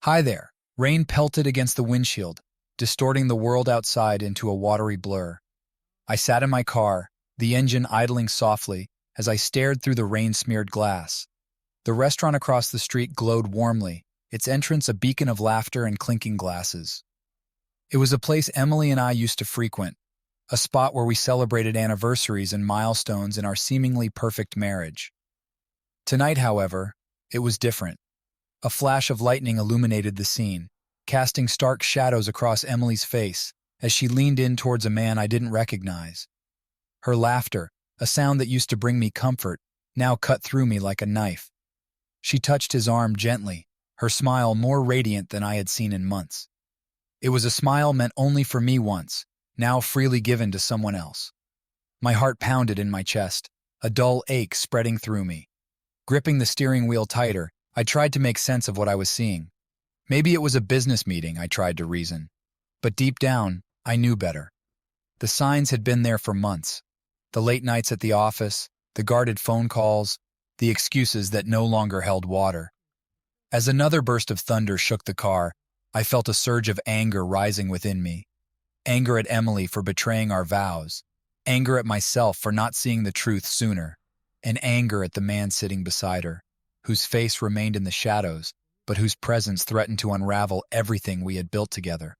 Hi there. Rain pelted against the windshield, distorting the world outside into a watery blur. I sat in my car, the engine idling softly as I stared through the rain-smeared glass. The restaurant across the street glowed warmly, its entrance a beacon of laughter and clinking glasses. It was a place Emily and I used to frequent, a spot where we celebrated anniversaries and milestones in our seemingly perfect marriage. Tonight, however, it was different. A flash of lightning illuminated the scene, casting stark shadows across Emily's face as she leaned in towards a man I didn't recognize. Her laughter, a sound that used to bring me comfort, now cut through me like a knife. She touched his arm gently, her smile more radiant than I had seen in months. It was a smile meant only for me once, now freely given to someone else. My heart pounded in my chest, a dull ache spreading through me. Gripping the steering wheel tighter, I tried to make sense of what I was seeing. Maybe it was a business meeting, I tried to reason. But deep down, I knew better. The signs had been there for months. The late nights at the office, the guarded phone calls, the excuses that no longer held water. As another burst of thunder shook the car, I felt a surge of anger rising within me. Anger at Emily for betraying our vows, anger at myself for not seeing the truth sooner, and anger at the man sitting beside her, whose face remained in the shadows, but whose presence threatened to unravel everything we had built together.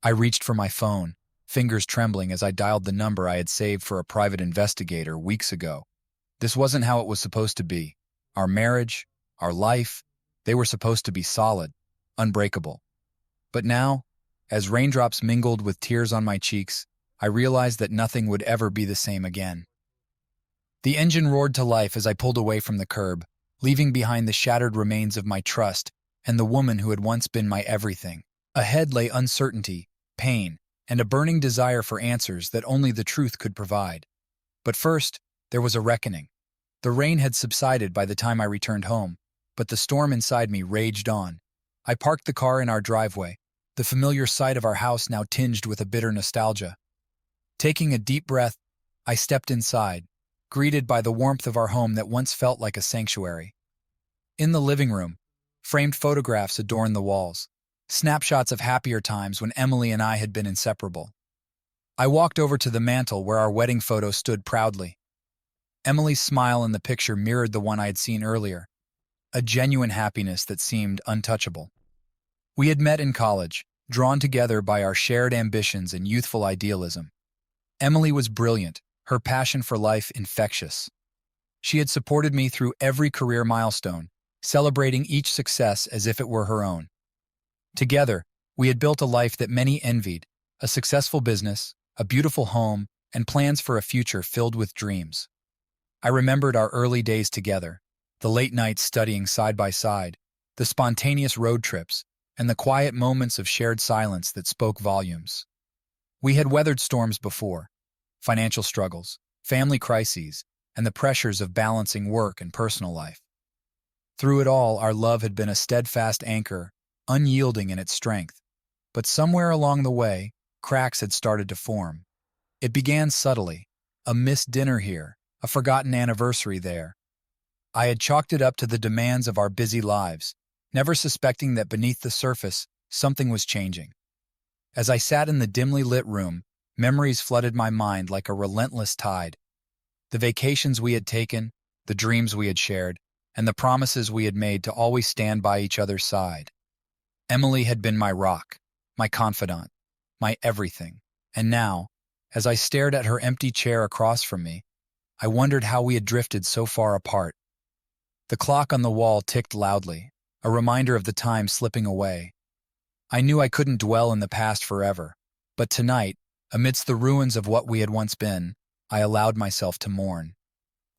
I reached for my phone, fingers trembling as I dialed the number I had saved for a private investigator weeks ago. This wasn't how it was supposed to be. Our marriage, our life, they were supposed to be solid, unbreakable. But now, as raindrops mingled with tears on my cheeks, I realized that nothing would ever be the same again. The engine roared to life as I pulled away from the curb, leaving behind the shattered remains of my trust and the woman who had once been my everything. Ahead lay uncertainty, pain, and a burning desire for answers that only the truth could provide. But first, there was a reckoning. The rain had subsided by the time I returned home, but the storm inside me raged on. I parked the car in our driveway, the familiar sight of our house now tinged with a bitter nostalgia. Taking a deep breath, I stepped inside, greeted by the warmth of our home that once felt like a sanctuary. In the living room, framed photographs adorned the walls, snapshots of happier times when Emily and I had been inseparable. I walked over to the mantel where our wedding photo stood proudly. Emily's smile in the picture mirrored the one I had seen earlier, a genuine happiness that seemed untouchable. We had met in college, drawn together by our shared ambitions and youthful idealism. Emily was brilliant, her passion for life infectious. She had supported me through every career milestone, celebrating each success as if it were her own. Together, we had built a life that many envied, a successful business, a beautiful home, and plans for a future filled with dreams. I remembered our early days together, the late nights studying side by side, the spontaneous road trips, and the quiet moments of shared silence that spoke volumes. We had weathered storms before, financial struggles, family crises, and the pressures of balancing work and personal life. Through it all, our love had been a steadfast anchor, unyielding in its strength. But somewhere along the way, cracks had started to form. It began subtly, a missed dinner here, a forgotten anniversary there. I had chalked it up to the demands of our busy lives, never suspecting that beneath the surface, something was changing. As I sat in the dimly lit room, memories flooded my mind like a relentless tide. The vacations we had taken, the dreams we had shared, and the promises we had made to always stand by each other's side. Emily had been my rock, my confidant, my everything. And now, as I stared at her empty chair across from me, I wondered how we had drifted so far apart. The clock on the wall ticked loudly, a reminder of the time slipping away. I knew I couldn't dwell in the past forever, but tonight, amidst the ruins of what we had once been, I allowed myself to mourn.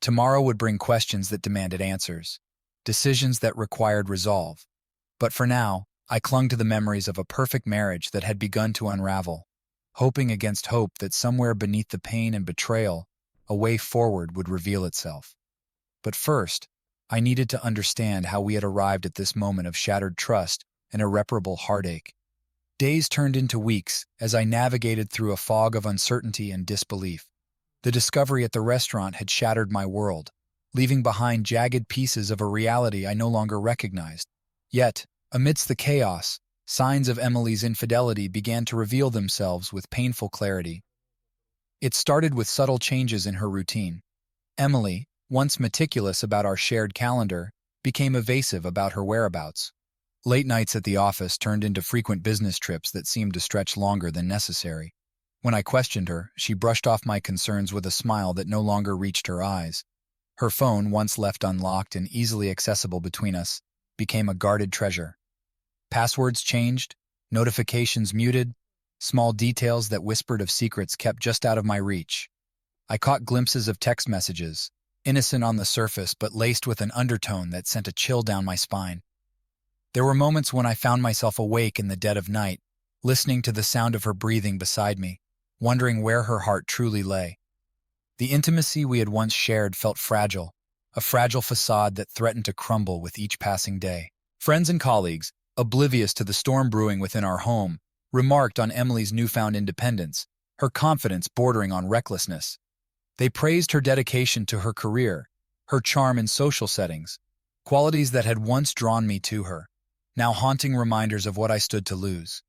Tomorrow would bring questions that demanded answers, decisions that required resolve. But for now, I clung to the memories of a perfect marriage that had begun to unravel, hoping against hope that somewhere beneath the pain and betrayal, a way forward would reveal itself. But first, I needed to understand how we had arrived at this moment of shattered trust and irreparable heartache. Days turned into weeks as I navigated through a fog of uncertainty and disbelief. The discovery at the restaurant had shattered my world, leaving behind jagged pieces of a reality I no longer recognized. Yet, Amidst the chaos, signs of Emily's infidelity began to reveal themselves with painful clarity. It started with subtle changes in her routine. Emily, once meticulous about our shared calendar, became evasive about her whereabouts. Late nights at the office turned into frequent business trips that seemed to stretch longer than necessary. When I questioned her, she brushed off my concerns with a smile that no longer reached her eyes. Her phone, once left unlocked and easily accessible between us, became a guarded treasure. Passwords changed, notifications muted, small details that whispered of secrets kept just out of my reach. I caught glimpses of text messages, innocent on the surface but laced with an undertone that sent a chill down my spine. There were moments when I found myself awake in the dead of night, listening to the sound of her breathing beside me, wondering where her heart truly lay. The intimacy we had once shared felt fragile, a fragile facade that threatened to crumble with each passing day. Friends and colleagues, oblivious to the storm brewing within our home, remarked on Emily's newfound independence, her confidence bordering on recklessness. They praised her dedication to her career, her charm in social settings, qualities that had once drawn me to her, now haunting reminders of what I stood to lose.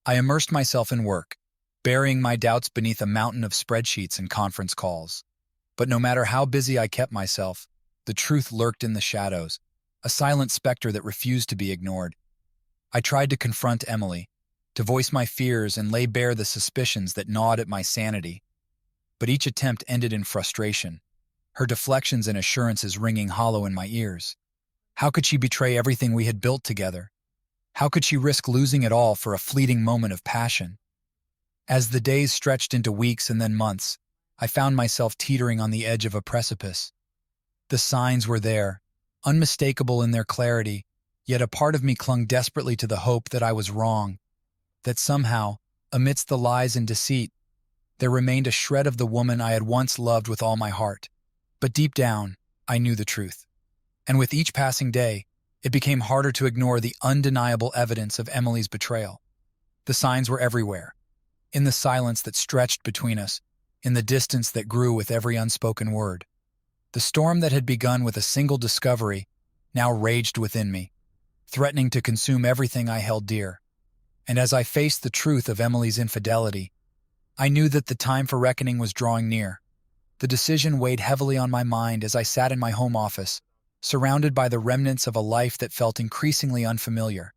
I immersed myself in work, burying my doubts beneath a mountain of spreadsheets and conference calls. But no matter how busy I kept myself, the truth lurked in the shadows, a silent specter that refused to be ignored. I tried to confront Emily, to voice my fears and lay bare the suspicions that gnawed at my sanity. But each attempt ended in frustration, her deflections and assurances ringing hollow in my ears. How could she betray everything we had built together? How could she risk losing it all for a fleeting moment of passion? As the days stretched into weeks and then months, I found myself teetering on the edge of a precipice. The signs were there, unmistakable in their clarity, yet a part of me clung desperately to the hope that I was wrong, that somehow, amidst the lies and deceit, there remained a shred of the woman I had once loved with all my heart. But deep down, I knew the truth. And with each passing day, it became harder to ignore the undeniable evidence of Emily's betrayal. The signs were everywhere, in the silence that stretched between us, in the distance that grew with every unspoken word. The storm that had begun with a single discovery now raged within me, threatening to consume everything I held dear. And as I faced the truth of Emily's infidelity, I knew that the time for reckoning was drawing near. The decision weighed heavily on my mind as I sat in my home office, surrounded by the remnants of a life that felt increasingly unfamiliar.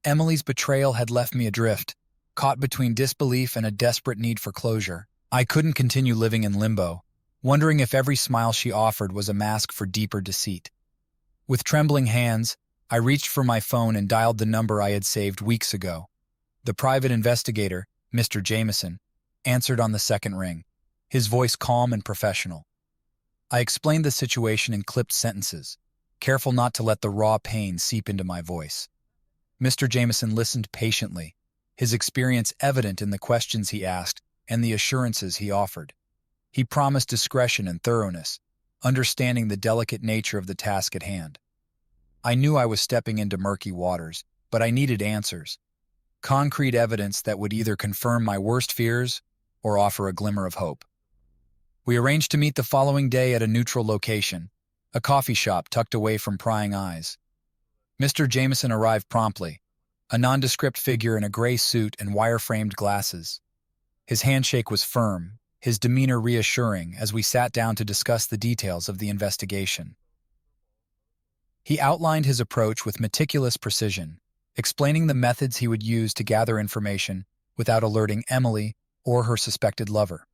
Emily's betrayal had left me adrift, caught between disbelief and a desperate need for closure. I couldn't continue living in limbo, wondering if every smile she offered was a mask for deeper deceit. With trembling hands, I reached for my phone and dialed the number I had saved weeks ago. The private investigator, Mr. Jameson, answered on the second ring, his voice calm and professional. I explained the situation in clipped sentences, careful not to let the raw pain seep into my voice. Mr. Jameson listened patiently, his experience evident in the questions he asked and the assurances he offered. He promised discretion and thoroughness, understanding the delicate nature of the task at hand. I knew I was stepping into murky waters, but I needed answers, concrete evidence that would either confirm my worst fears or offer a glimmer of hope. We arranged to meet the following day at a neutral location, a coffee shop tucked away from prying eyes. Mr. Jameson arrived promptly, a nondescript figure in a gray suit and wire-framed glasses. His handshake was firm, his demeanor reassuring as we sat down to discuss the details of the investigation. He outlined his approach with meticulous precision, explaining the methods he would use to gather information without alerting Emily or her suspected lover.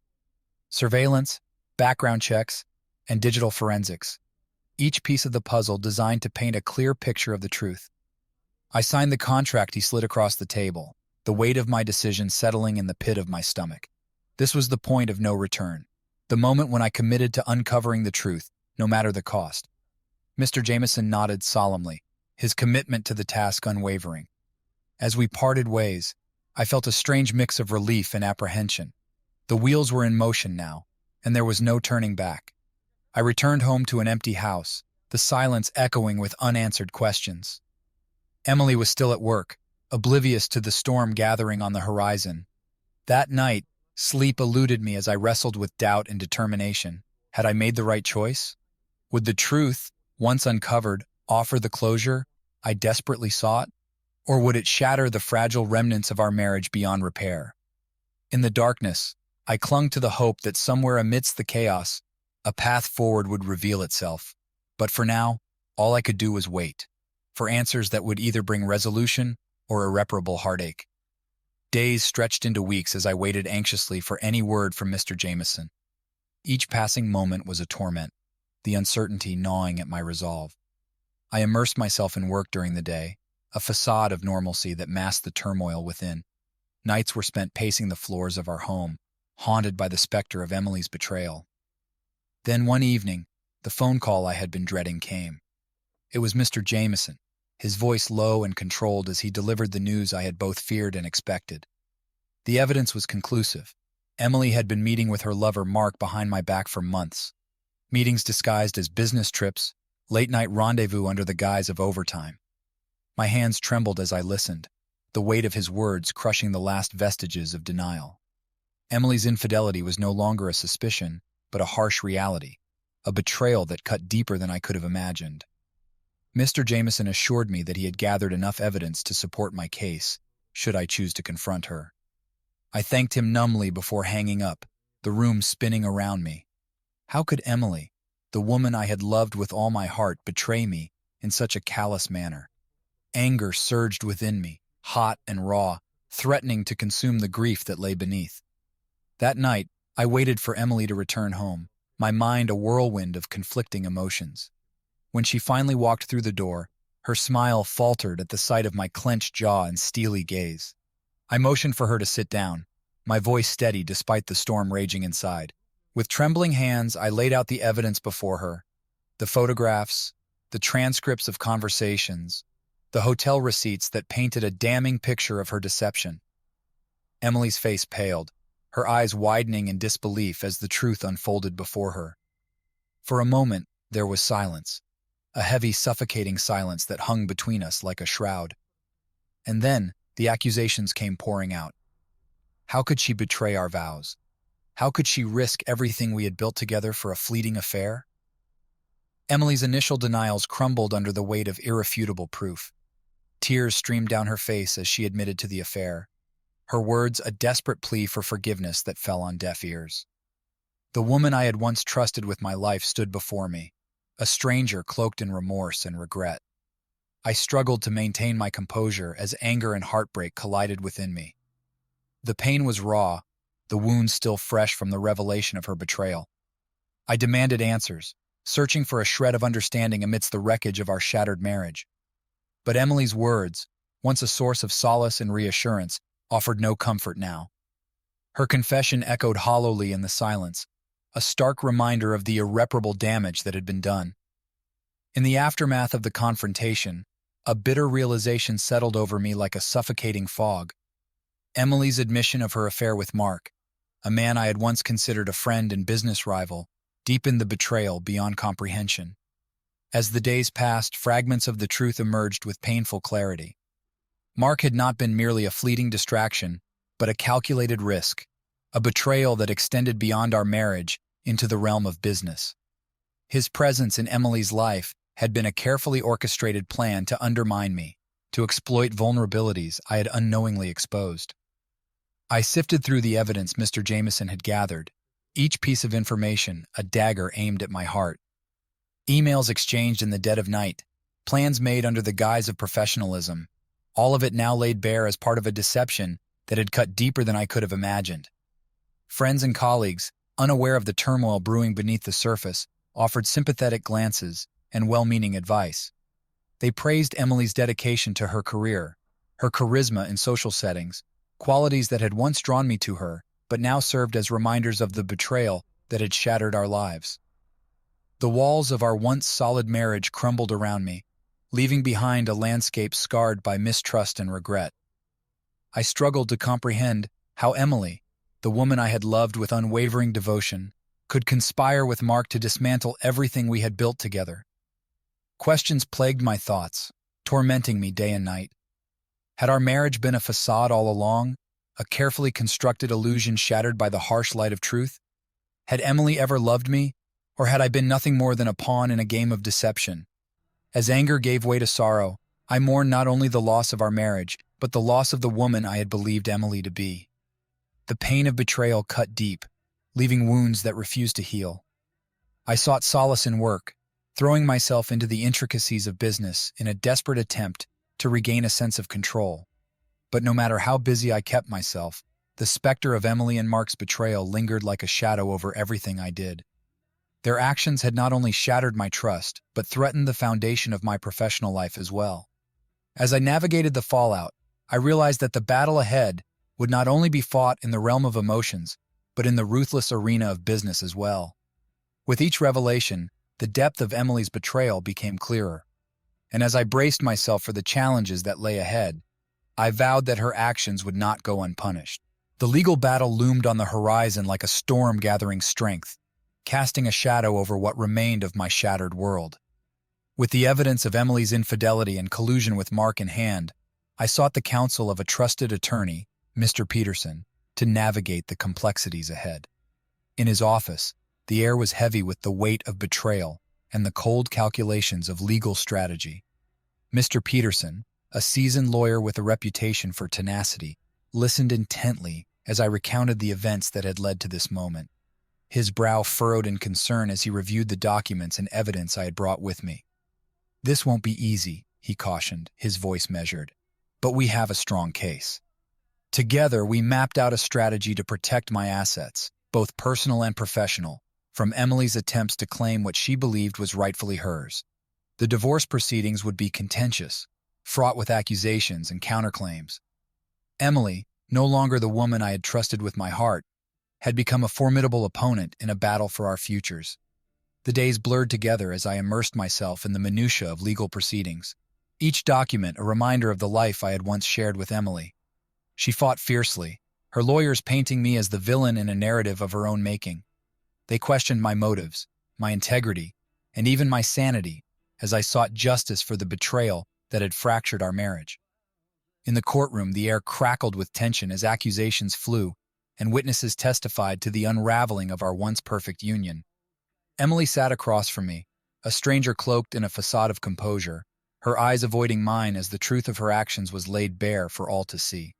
Surveillance, background checks, and digital forensics, each piece of the puzzle designed to paint a clear picture of the truth. I signed the contract he slid across the table, the weight of my decision settling in the pit of my stomach. This was the point of no return, the moment when I committed to uncovering the truth, no matter the cost. Mr. Jameson nodded solemnly, his commitment to the task unwavering. As we parted ways, I felt a strange mix of relief and apprehension. The wheels were in motion now, and there was no turning back. I returned home to an empty house, the silence echoing with unanswered questions. Emily was still at work, oblivious to the storm gathering on the horizon. That night, sleep eluded me as I wrestled with doubt and determination. Had I made the right choice? Would the truth, once uncovered, offer the closure I desperately sought? Or would it shatter the fragile remnants of our marriage beyond repair? In the darkness, I clung to the hope that somewhere amidst the chaos, a path forward would reveal itself. But for now, all I could do was wait, for answers that would either bring resolution or irreparable heartache. Days stretched into weeks as I waited anxiously for any word from Mr. Jameson. Each passing moment was a torment, the uncertainty gnawing at my resolve. I immersed myself in work during the day, a facade of normalcy that masked the turmoil within. Nights were spent pacing the floors of our home, haunted by the specter of Emily's betrayal. Then one evening, the phone call I had been dreading came. It was Mr. Jameson, his voice low and controlled as he delivered the news I had both feared and expected. The evidence was conclusive. Emily had been meeting with her lover Mark behind my back for months. Meetings disguised as business trips, late-night rendezvous under the guise of overtime. My hands trembled as I listened, the weight of his words crushing the last vestiges of denial. Emily's infidelity was no longer a suspicion, but a harsh reality, a betrayal that cut deeper than I could have imagined. Mr. Jameson assured me that he had gathered enough evidence to support my case, should I choose to confront her. I thanked him numbly before hanging up, the room spinning around me. How could Emily, the woman I had loved with all my heart, betray me in such a callous manner? Anger surged within me, hot and raw, threatening to consume the grief that lay beneath. That night, I waited for Emily to return home, my mind a whirlwind of conflicting emotions. When she finally walked through the door, her smile faltered at the sight of my clenched jaw and steely gaze. I motioned for her to sit down, my voice steady despite the storm raging inside. With trembling hands, I laid out the evidence before her, the photographs, the transcripts of conversations, the hotel receipts that painted a damning picture of her deception. Emily's face paled, her eyes widening in disbelief as the truth unfolded before her. For a moment, there was silence, a heavy, suffocating silence that hung between us like a shroud. And then, the accusations came pouring out. How could she betray our vows? How could she risk everything we had built together for a fleeting affair? Emily's initial denials crumbled under the weight of irrefutable proof. Tears streamed down her face as she admitted to the affair, her words a desperate plea for forgiveness that fell on deaf ears. The woman I had once trusted with my life stood before me, a stranger cloaked in remorse and regret. I struggled to maintain my composure as anger and heartbreak collided within me. The pain was raw, the wounds still fresh from the revelation of her betrayal. I demanded answers, searching for a shred of understanding amidst the wreckage of our shattered marriage. But Emily's words, once a source of solace and reassurance, offered no comfort now. Her confession echoed hollowly in the silence, a stark reminder of the irreparable damage that had been done. In the aftermath of the confrontation, a bitter realization settled over me like a suffocating fog. Emily's admission of her affair with Mark, a man I had once considered a friend and business rival, deepened the betrayal beyond comprehension. As the days passed, fragments of the truth emerged with painful clarity. Mark had not been merely a fleeting distraction, but a calculated risk, a betrayal that extended beyond our marriage into the realm of business. His presence in Emily's life had been a carefully orchestrated plan to undermine me, to exploit vulnerabilities I had unknowingly exposed. I sifted through the evidence Mr. Jameson had gathered, each piece of information a dagger aimed at my heart. Emails exchanged in the dead of night, plans made under the guise of professionalism, all of it now laid bare as part of a deception that had cut deeper than I could have imagined. Friends and colleagues, unaware of the turmoil brewing beneath the surface, offered sympathetic glances and well-meaning advice. They praised Emily's dedication to her career, her charisma in social settings, qualities that had once drawn me to her, but now served as reminders of the betrayal that had shattered our lives. The walls of our once solid marriage crumbled around me, leaving behind a landscape scarred by mistrust and regret. I struggled to comprehend how Emily, the woman I had loved with unwavering devotion, could conspire with Mark to dismantle everything we had built together. Questions plagued my thoughts, tormenting me day and night. Had our marriage been a facade all along, a carefully constructed illusion shattered by the harsh light of truth? Had Emily ever loved me, or had I been nothing more than a pawn in a game of deception? As anger gave way to sorrow, I mourned not only the loss of our marriage, but the loss of the woman I had believed Emily to be. The pain of betrayal cut deep, leaving wounds that refused to heal. I sought solace in work, throwing myself into the intricacies of business in a desperate attempt to regain a sense of control. But no matter how busy I kept myself, the specter of Emily and Mark's betrayal lingered like a shadow over everything I did. Their actions had not only shattered my trust, but threatened the foundation of my professional life as well. As I navigated the fallout, I realized that the battle ahead would not only be fought in the realm of emotions, but in the ruthless arena of business as well. With each revelation, the depth of Emily's betrayal became clearer. And as I braced myself for the challenges that lay ahead, I vowed that her actions would not go unpunished. The legal battle loomed on the horizon like a storm gathering strength, casting a shadow over what remained of my shattered world. With the evidence of Emily's infidelity and collusion with Mark in hand, I sought the counsel of a trusted attorney, Mr. Peterson, to navigate the complexities ahead. In his office, the air was heavy with the weight of betrayal and the cold calculations of legal strategy. Mr. Peterson, a seasoned lawyer with a reputation for tenacity, listened intently as I recounted the events that had led to this moment. His brow furrowed in concern as he reviewed the documents and evidence I had brought with me. "This won't be easy," he cautioned, his voice measured. "But we have a strong case." Together, we mapped out a strategy to protect my assets, both personal and professional, from Emily's attempts to claim what she believed was rightfully hers. The divorce proceedings would be contentious, fraught with accusations and counterclaims. Emily, no longer the woman I had trusted with my heart, had become a formidable opponent in a battle for our futures. The days blurred together as I immersed myself in the minutiae of legal proceedings, each document a reminder of the life I had once shared with Emily. She fought fiercely, her lawyers painting me as the villain in a narrative of her own making. They questioned my motives, my integrity, and even my sanity as I sought justice for the betrayal that had fractured our marriage. In the courtroom, the air crackled with tension as accusations flew and witnesses testified to the unraveling of our once perfect union. Emily sat across from me, a stranger cloaked in a facade of composure, her eyes avoiding mine as the truth of her actions was laid bare for all to see.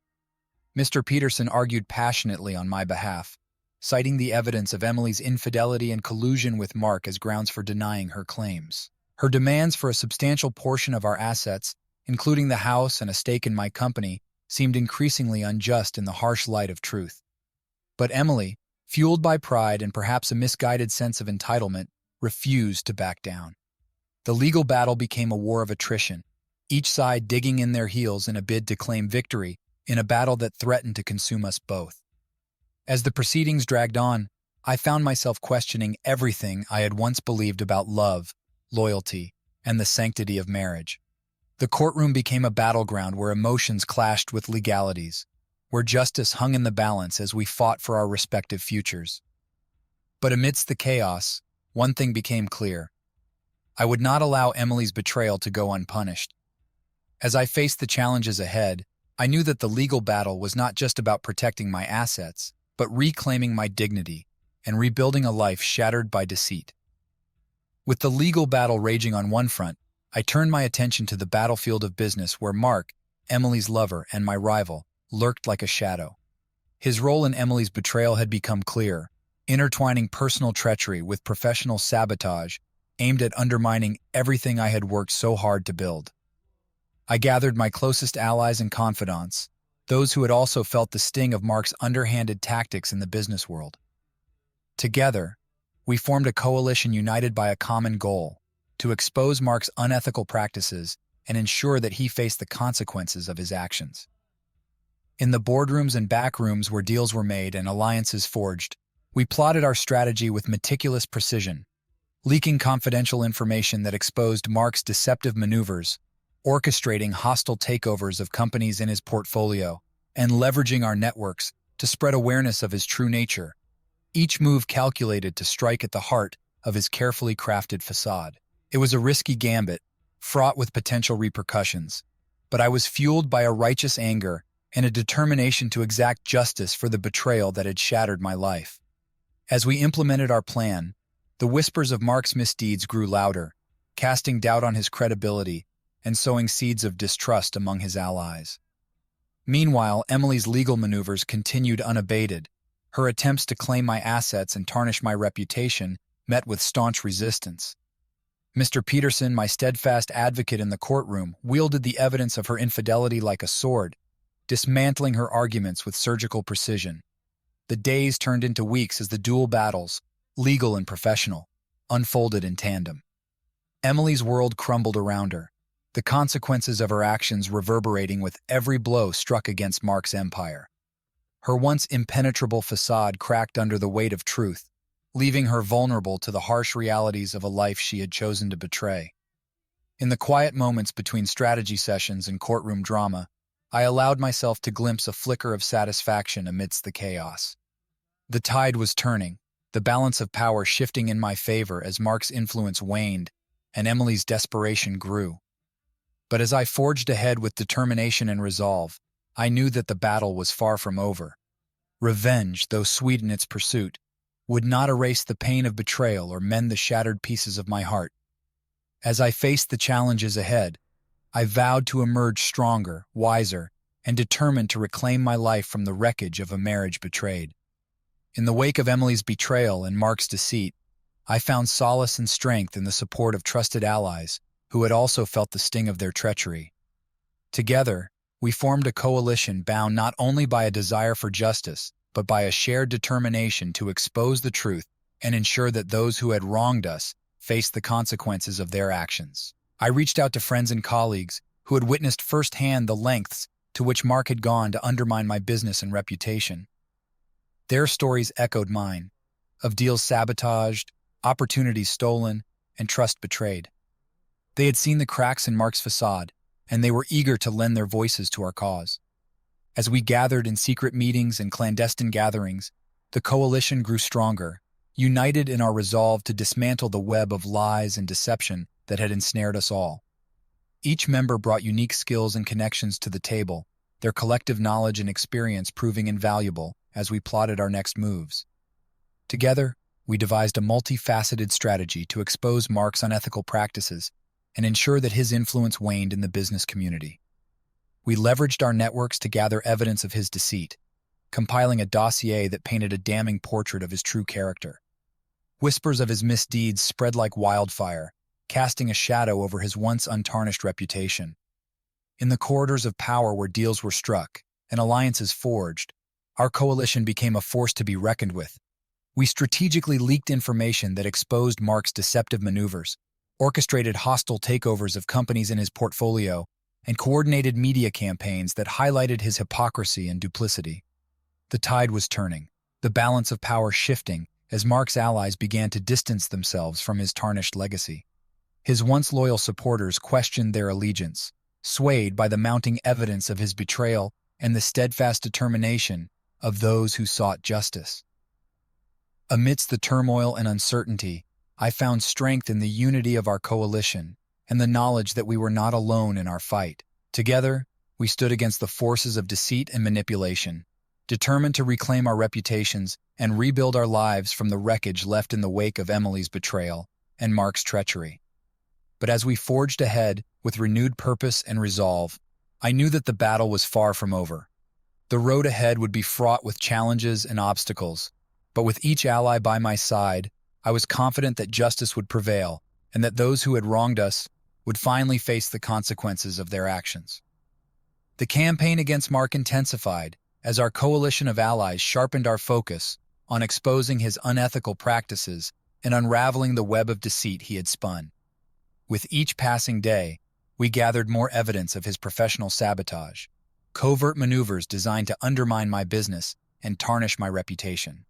Mr. Peterson argued passionately on my behalf, citing the evidence of Emily's infidelity and collusion with Mark as grounds for denying her claims. Her demands for a substantial portion of our assets, including the house and a stake in my company, seemed increasingly unjust in the harsh light of truth. But Emily, fueled by pride and perhaps a misguided sense of entitlement, refused to back down. The legal battle became a war of attrition, each side digging in their heels in a bid to claim victory in a battle that threatened to consume us both. As the proceedings dragged on, I found myself questioning everything I had once believed about love, loyalty, and the sanctity of marriage. The courtroom became a battleground where emotions clashed with legalities, where justice hung in the balance as we fought for our respective futures. But amidst the chaos, one thing became clear. I would not allow Emily's betrayal to go unpunished. As I faced the challenges ahead, I knew that the legal battle was not just about protecting my assets, but reclaiming my dignity and rebuilding a life shattered by deceit. With the legal battle raging on one front, I turned my attention to the battlefield of business where Mark, Emily's lover and my rival, lurked like a shadow. His role in Emily's betrayal had become clear, intertwining personal treachery with professional sabotage aimed at undermining everything I had worked so hard to build. I gathered my closest allies and confidants, those who had also felt the sting of Mark's underhanded tactics in the business world. Together, we formed a coalition united by a common goal: to expose Mark's unethical practices and ensure that he faced the consequences of his actions. In the boardrooms and back rooms where deals were made and alliances forged, we plotted our strategy with meticulous precision, leaking confidential information that exposed Mark's deceptive maneuvers, orchestrating hostile takeovers of companies in his portfolio, and leveraging our networks to spread awareness of his true nature, each move calculated to strike at the heart of his carefully crafted facade. It was a risky gambit, fraught with potential repercussions, but I was fueled by a righteous anger and a determination to exact justice for the betrayal that had shattered my life. As we implemented our plan, the whispers of Mark's misdeeds grew louder, casting doubt on his credibility and sowing seeds of distrust among his allies. Meanwhile, Emily's legal maneuvers continued unabated. Her attempts to claim my assets and tarnish my reputation met with staunch resistance. Mr. Peterson, my steadfast advocate in the courtroom, wielded the evidence of her infidelity like a sword, dismantling her arguments with surgical precision. The days turned into weeks as the dual battles, legal and professional, unfolded in tandem. Emily's world crumbled around her, the consequences of her actions reverberating with every blow struck against Mark's empire. Her once impenetrable facade cracked under the weight of truth, leaving her vulnerable to the harsh realities of a life she had chosen to betray. In the quiet moments between strategy sessions and courtroom drama, I allowed myself to glimpse a flicker of satisfaction amidst the chaos. The tide was turning, the balance of power shifting in my favor as Mark's influence waned and Emily's desperation grew. But as I forged ahead with determination and resolve, I knew that the battle was far from over. Revenge, though sweet in its pursuit, would not erase the pain of betrayal or mend the shattered pieces of my heart. As I faced the challenges ahead, I vowed to emerge stronger, wiser, and determined to reclaim my life from the wreckage of a marriage betrayed. In the wake of Emily's betrayal and Mark's deceit, I found solace and strength in the support of trusted allies who had also felt the sting of their treachery. Together, we formed a coalition bound not only by a desire for justice, but by a shared determination to expose the truth and ensure that those who had wronged us faced the consequences of their actions. I reached out to friends and colleagues who had witnessed firsthand the lengths to which Mark had gone to undermine my business and reputation. Their stories echoed mine, of deals sabotaged, opportunities stolen, and trust betrayed. They had seen the cracks in Mark's facade, and they were eager to lend their voices to our cause. As we gathered in secret meetings and clandestine gatherings, the coalition grew stronger, united in our resolve to dismantle the web of lies and deception that had ensnared us all. Each member brought unique skills and connections to the table, their collective knowledge and experience proving invaluable as we plotted our next moves. Together, we devised a multifaceted strategy to expose Mark's unethical practices and ensure that his influence waned in the business community. We leveraged our networks to gather evidence of his deceit, compiling a dossier that painted a damning portrait of his true character. Whispers of his misdeeds spread like wildfire, casting a shadow over his once untarnished reputation. In the corridors of power where deals were struck and alliances forged, our coalition became a force to be reckoned with. We strategically leaked information that exposed Mark's deceptive maneuvers, orchestrated hostile takeovers of companies in his portfolio, and coordinated media campaigns that highlighted his hypocrisy and duplicity. The tide was turning, the balance of power shifting as Mark's allies began to distance themselves from his tarnished legacy. His once loyal supporters questioned their allegiance, swayed by the mounting evidence of his betrayal and the steadfast determination of those who sought justice. Amidst the turmoil and uncertainty, I found strength in the unity of our coalition and the knowledge that we were not alone in our fight. Together, we stood against the forces of deceit and manipulation, determined to reclaim our reputations and rebuild our lives from the wreckage left in the wake of Emily's betrayal and Mark's treachery. But as we forged ahead with renewed purpose and resolve, I knew that the battle was far from over. The road ahead would be fraught with challenges and obstacles, but with each ally by my side, I was confident that justice would prevail and that those who had wronged us would finally face the consequences of their actions. The campaign against Mark intensified as our coalition of allies sharpened our focus on exposing his unethical practices and unraveling the web of deceit he had spun. With each passing day, we gathered more evidence of his professional sabotage, covert maneuvers designed to undermine my business and tarnish my reputation.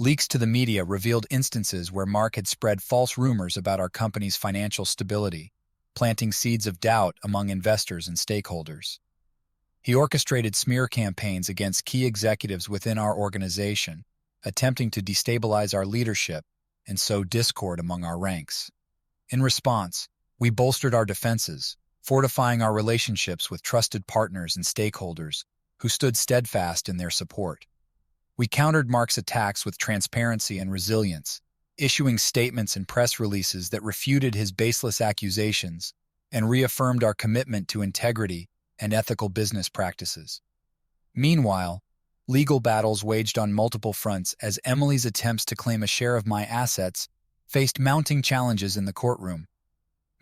Leaks to the media revealed instances where Mark had spread false rumors about our company's financial stability, planting seeds of doubt among investors and stakeholders. He orchestrated smear campaigns against key executives within our organization, attempting to destabilize our leadership and sow discord among our ranks. In response, we bolstered our defenses, fortifying our relationships with trusted partners and stakeholders who stood steadfast in their support. We countered Mark's attacks with transparency and resilience, issuing statements and press releases that refuted his baseless accusations and reaffirmed our commitment to integrity and ethical business practices. Meanwhile, legal battles waged on multiple fronts as Emily's attempts to claim a share of my assets faced mounting challenges in the courtroom.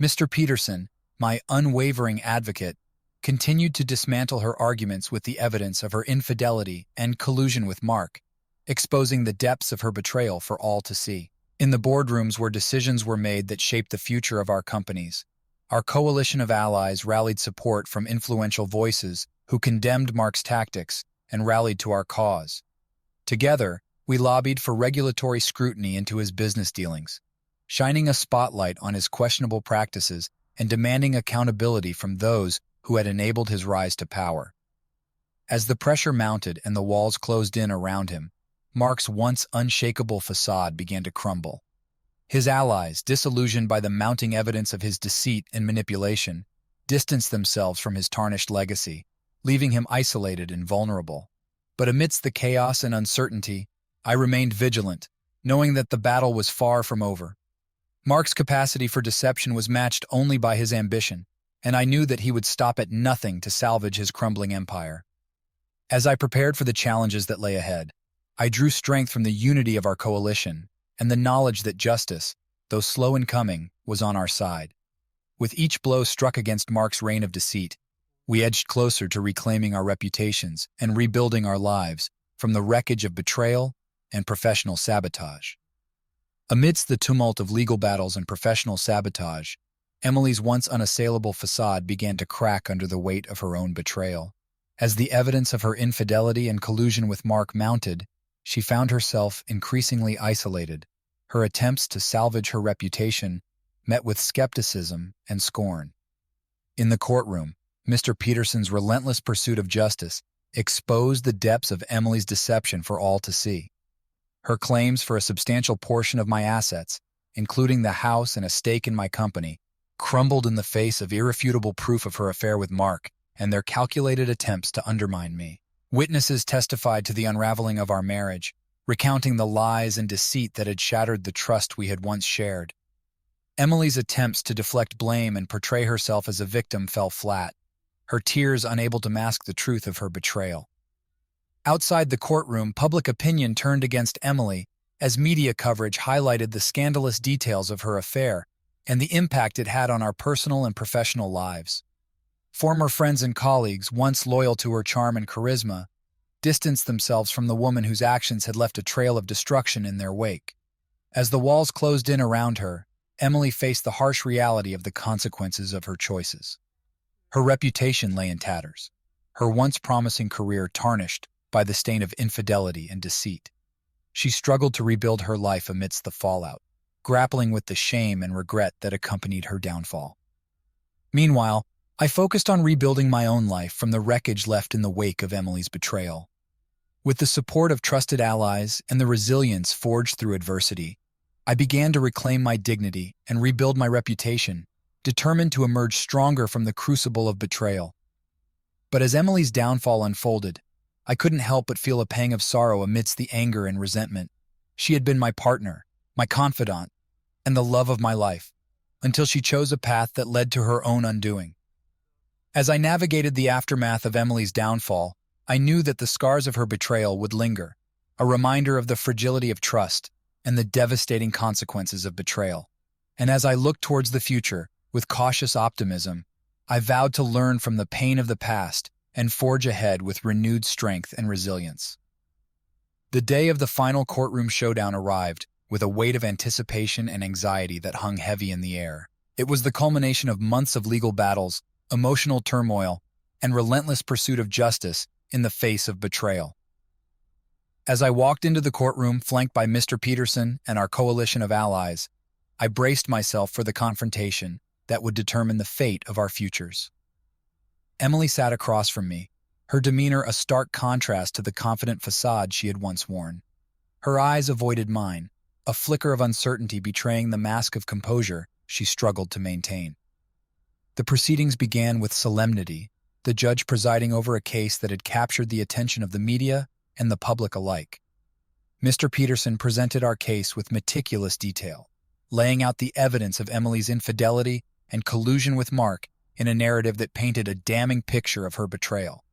Mr. Peterson, my unwavering advocate, continued to dismantle her arguments with the evidence of her infidelity and collusion with Mark, exposing the depths of her betrayal for all to see. In the boardrooms where decisions were made that shaped the future of our companies, our coalition of allies rallied support from influential voices who condemned Mark's tactics and rallied to our cause. Together, we lobbied for regulatory scrutiny into his business dealings, shining a spotlight on his questionable practices and demanding accountability from those who had enabled his rise to power. As the pressure mounted and the walls closed in around him, Mark's once unshakable facade began to crumble. His allies, disillusioned by the mounting evidence of his deceit and manipulation, distanced themselves from his tarnished legacy, leaving him isolated and vulnerable. But amidst the chaos and uncertainty, I remained vigilant, knowing that the battle was far from over. Mark's capacity for deception was matched only by his ambition, and I knew that he would stop at nothing to salvage his crumbling empire. As I prepared for the challenges that lay ahead, I drew strength from the unity of our coalition and the knowledge that justice, though slow in coming, was on our side. With each blow struck against Mark's reign of deceit, we edged closer to reclaiming our reputations and rebuilding our lives from the wreckage of betrayal and professional sabotage. Amidst the tumult of legal battles and professional sabotage, Emily's once unassailable facade began to crack under the weight of her own betrayal. As the evidence of her infidelity and collusion with Mark mounted, she found herself increasingly isolated. Her attempts to salvage her reputation met with skepticism and scorn. In the courtroom, Mr. Peterson's relentless pursuit of justice exposed the depths of Emily's deception for all to see. Her claims for a substantial portion of my assets, including the house and a stake in my company, crumbled in the face of irrefutable proof of her affair with Mark and their calculated attempts to undermine me. Witnesses testified to the unraveling of our marriage, recounting the lies and deceit that had shattered the trust we had once shared. Emily's attempts to deflect blame and portray herself as a victim fell flat, her tears unable to mask the truth of her betrayal. Outside the courtroom, public opinion turned against Emily as media coverage highlighted the scandalous details of her affair and the impact it had on our personal and professional lives. Former friends and colleagues, once loyal to her charm and charisma, distanced themselves from the woman whose actions had left a trail of destruction in their wake. As the walls closed in around her, Emily faced the harsh reality of the consequences of her choices. Her reputation lay in tatters, her once promising career tarnished by the stain of infidelity and deceit. She struggled to rebuild her life amidst the fallout, grappling with the shame and regret that accompanied her downfall. Meanwhile, I focused on rebuilding my own life from the wreckage left in the wake of Emily's betrayal. With the support of trusted allies and the resilience forged through adversity, I began to reclaim my dignity and rebuild my reputation, determined to emerge stronger from the crucible of betrayal. But as Emily's downfall unfolded, I couldn't help but feel a pang of sorrow amidst the anger and resentment. She had been my partner, my confidant, and the love of my life, until she chose a path that led to her own undoing. As I navigated the aftermath of Emily's downfall, I knew that the scars of her betrayal would linger, a reminder of the fragility of trust and the devastating consequences of betrayal. And as I looked towards the future, with cautious optimism, I vowed to learn from the pain of the past and forge ahead with renewed strength and resilience. The day of the final courtroom showdown arrived, with a weight of anticipation and anxiety that hung heavy in the air. It was the culmination of months of legal battles, emotional turmoil, and relentless pursuit of justice in the face of betrayal. As I walked into the courtroom flanked by Mr. Peterson and our coalition of allies, I braced myself for the confrontation that would determine the fate of our futures. Emily sat across from me, her demeanor a stark contrast to the confident facade she had once worn. Her eyes avoided mine, a flicker of uncertainty betraying the mask of composure she struggled to maintain. The proceedings began with solemnity, the judge presiding over a case that had captured the attention of the media and the public alike. Mr. Peterson presented our case with meticulous detail, laying out the evidence of Emily's infidelity and collusion with Mark in a narrative that painted a damning picture of her betrayal.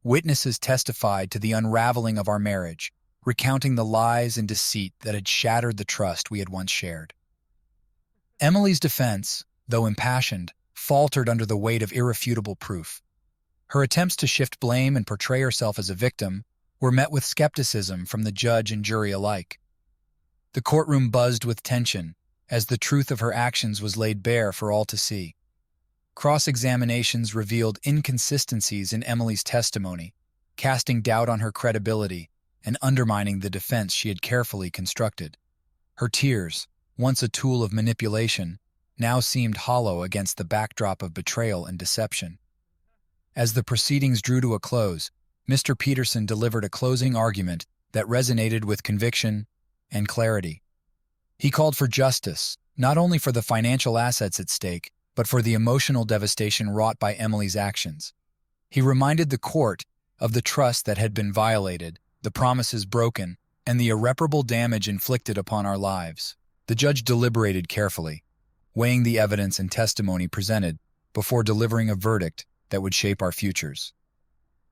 Witnesses testified to the unraveling of our marriage, recounting the lies and deceit that had shattered the trust we had once shared. Emily's defense, though impassioned, faltered under the weight of irrefutable proof. Her attempts to shift blame and portray herself as a victim were met with skepticism from the judge and jury alike. The courtroom buzzed with tension as the truth of her actions was laid bare for all to see. Cross-examinations revealed inconsistencies in Emily's testimony, casting doubt on her credibility and undermining the defense she had carefully constructed. Her tears, once a tool of manipulation, now seemed hollow against the backdrop of betrayal and deception. As the proceedings drew to a close, Mr. Peterson delivered a closing argument that resonated with conviction and clarity. He called for justice, not only for the financial assets at stake, but for the emotional devastation wrought by Emily's actions. He reminded the court of the trust that had been violated, the promises broken, and the irreparable damage inflicted upon our lives. The judge deliberated carefully, weighing the evidence and testimony presented before delivering a verdict that would shape our futures.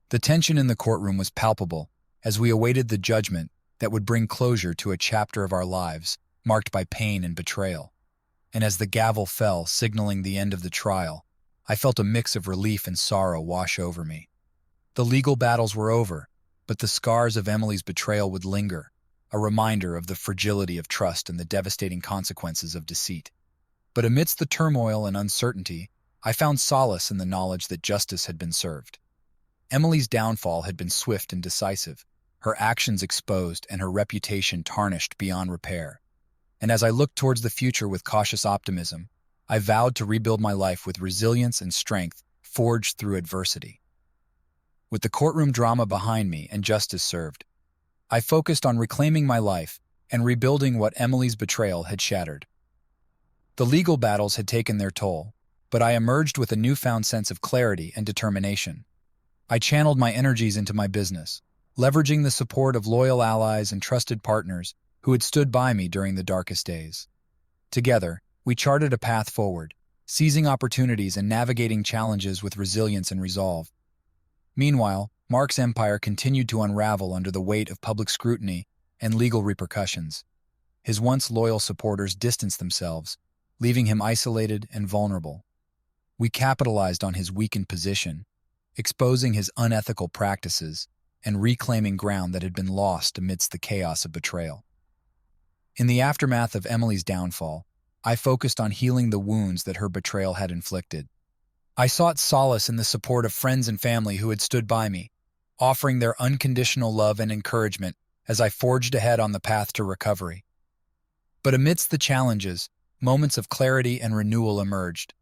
The tension in the courtroom was palpable as we awaited the judgment that would bring closure to a chapter of our lives marked by pain and betrayal. And as the gavel fell, signaling the end of the trial, I felt a mix of relief and sorrow wash over me. The legal battles were over, but the scars of Emily's betrayal would linger, a reminder of the fragility of trust and the devastating consequences of deceit. But amidst the turmoil and uncertainty, I found solace in the knowledge that justice had been served. Emily's downfall had been swift and decisive, her actions exposed and her reputation tarnished beyond repair. And as I looked towards the future with cautious optimism, I vowed to rebuild my life with resilience and strength forged through adversity. With the courtroom drama behind me and justice served, I focused on reclaiming my life and rebuilding what Emily's betrayal had shattered. The legal battles had taken their toll, but I emerged with a newfound sense of clarity and determination. I channeled my energies into my business, leveraging the support of loyal allies and trusted partners who had stood by me during the darkest days. Together, we charted a path forward, seizing opportunities and navigating challenges with resilience and resolve. Meanwhile, Mark's empire continued to unravel under the weight of public scrutiny and legal repercussions. His once loyal supporters distanced themselves, leaving him isolated and vulnerable. We capitalized on his weakened position, exposing his unethical practices and reclaiming ground that had been lost amidst the chaos of betrayal. In the aftermath of Emily's downfall, I focused on healing the wounds that her betrayal had inflicted. I sought solace in the support of friends and family who had stood by me, offering their unconditional love and encouragement as I forged ahead on the path to recovery. But amidst the challenges, moments of clarity and renewal emerged.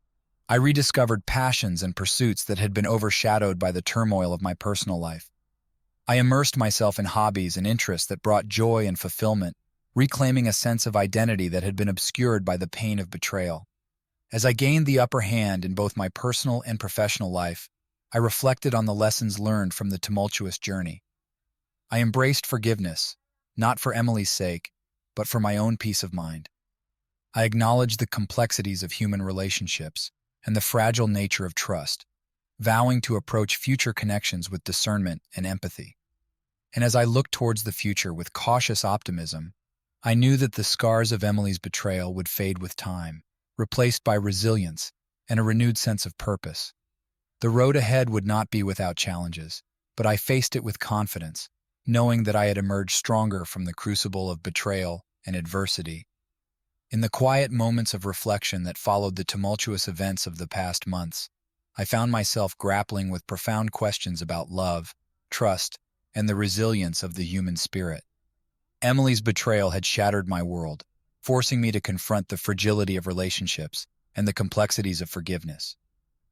I rediscovered passions and pursuits that had been overshadowed by the turmoil of my personal life. I immersed myself in hobbies and interests that brought joy and fulfillment, reclaiming a sense of identity that had been obscured by the pain of betrayal. As I gained the upper hand in both my personal and professional life, I reflected on the lessons learned from the tumultuous journey. I embraced forgiveness, not for Emily's sake, but for my own peace of mind. I acknowledged the complexities of human relationships and the fragile nature of trust, vowing to approach future connections with discernment and empathy. And as I looked towards the future with cautious optimism, I knew that the scars of Emily's betrayal would fade with time, replaced by resilience and a renewed sense of purpose. The road ahead would not be without challenges, but I faced it with confidence, knowing that I had emerged stronger from the crucible of betrayal and adversity. In the quiet moments of reflection that followed the tumultuous events of the past months, I found myself grappling with profound questions about love, trust, and the resilience of the human spirit. Emily's betrayal had shattered my world, forcing me to confront the fragility of relationships and the complexities of forgiveness.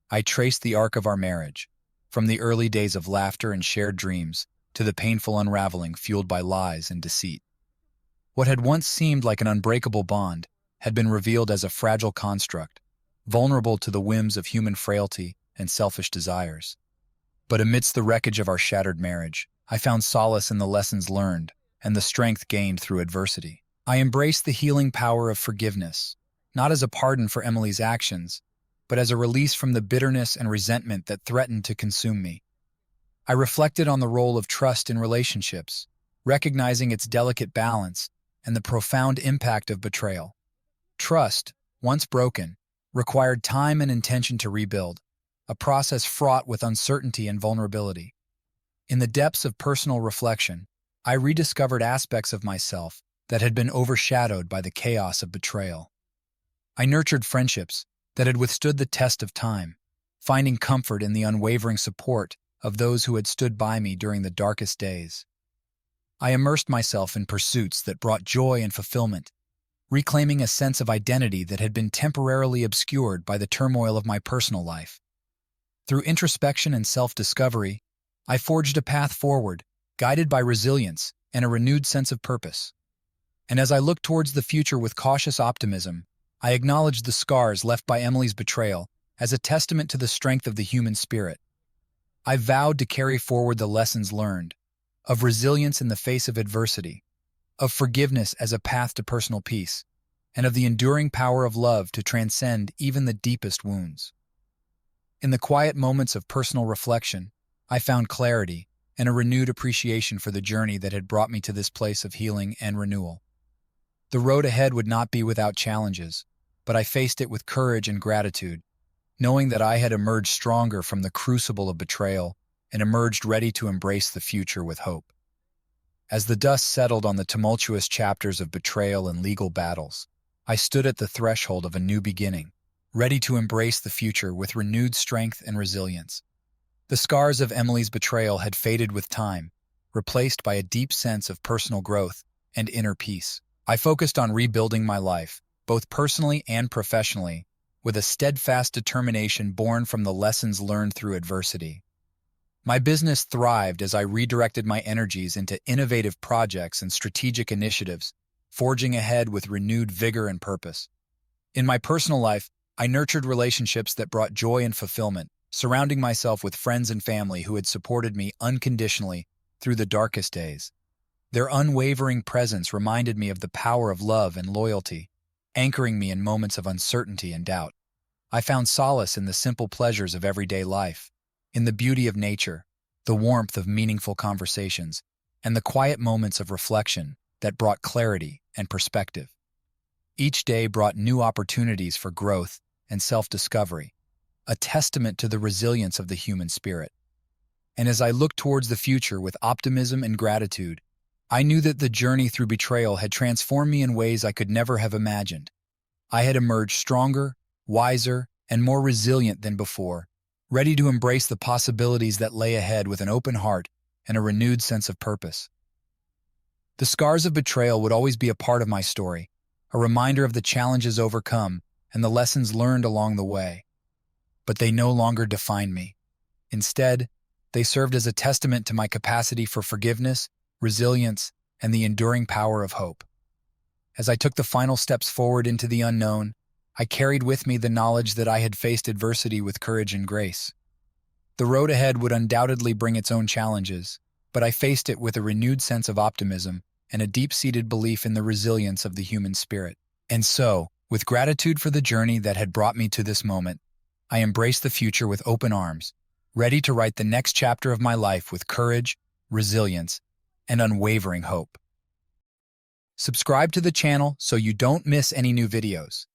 I traced the arc of our marriage, from the early days of laughter and shared dreams to the painful unraveling fueled by lies and deceit. What had once seemed like an unbreakable bond had been revealed as a fragile construct, vulnerable to the whims of human frailty and selfish desires. But amidst the wreckage of our shattered marriage, I found solace in the lessons learned and the strength gained through adversity. I embraced the healing power of forgiveness, not as a pardon for Emily's actions, but as a release from the bitterness and resentment that threatened to consume me. I reflected on the role of trust in relationships, recognizing its delicate balance and the profound impact of betrayal. Trust, once broken, required time and intention to rebuild, a process fraught with uncertainty and vulnerability. In the depths of personal reflection, I rediscovered aspects of myself that had been overshadowed by the chaos of betrayal. I nurtured friendships that had withstood the test of time, finding comfort in the unwavering support of those who had stood by me during the darkest days. I immersed myself in pursuits that brought joy and fulfillment, reclaiming a sense of identity that had been temporarily obscured by the turmoil of my personal life. Through introspection and self-discovery, I forged a path forward, guided by resilience and a renewed sense of purpose. And as I looked towards the future with cautious optimism, I acknowledged the scars left by Emily's betrayal as a testament to the strength of the human spirit. I vowed to carry forward the lessons learned, of resilience in the face of adversity, of forgiveness as a path to personal peace, and of the enduring power of love to transcend even the deepest wounds. In the quiet moments of personal reflection, I found clarity and a renewed appreciation for the journey that had brought me to this place of healing and renewal. The road ahead would not be without challenges, but I faced it with courage and gratitude, knowing that I had emerged stronger from the crucible of betrayal and emerged ready to embrace the future with hope. As the dust settled on the tumultuous chapters of betrayal and legal battles, I stood at the threshold of a new beginning, ready to embrace the future with renewed strength and resilience. The scars of Emily's betrayal had faded with time, replaced by a deep sense of personal growth and inner peace. I focused on rebuilding my life, both personally and professionally, with a steadfast determination born from the lessons learned through adversity. My business thrived as I redirected my energies into innovative projects and strategic initiatives, forging ahead with renewed vigor and purpose. In my personal life, I nurtured relationships that brought joy and fulfillment, surrounding myself with friends and family who had supported me unconditionally through the darkest days. Their unwavering presence reminded me of the power of love and loyalty, anchoring me in moments of uncertainty and doubt. I found solace in the simple pleasures of everyday life, in the beauty of nature, the warmth of meaningful conversations, and the quiet moments of reflection that brought clarity and perspective. Each day brought new opportunities for growth and self-discovery, a testament to the resilience of the human spirit. And as I looked towards the future with optimism and gratitude, I knew that the journey through betrayal had transformed me in ways I could never have imagined. I had emerged stronger, wiser, and more resilient than before, ready to embrace the possibilities that lay ahead with an open heart and a renewed sense of purpose. The scars of betrayal would always be a part of my story, a reminder of the challenges overcome and the lessons learned along the way. But they no longer defined me. Instead, they served as a testament to my capacity for forgiveness, resilience, and the enduring power of hope. As I took the final steps forward into the unknown, I carried with me the knowledge that I had faced adversity with courage and grace. The road ahead would undoubtedly bring its own challenges, but I faced it with a renewed sense of optimism and a deep-seated belief in the resilience of the human spirit. And so, with gratitude for the journey that had brought me to this moment, I embraced the future with open arms, ready to write the next chapter of my life with courage, resilience, and unwavering hope. Subscribe to the channel so you don't miss any new videos.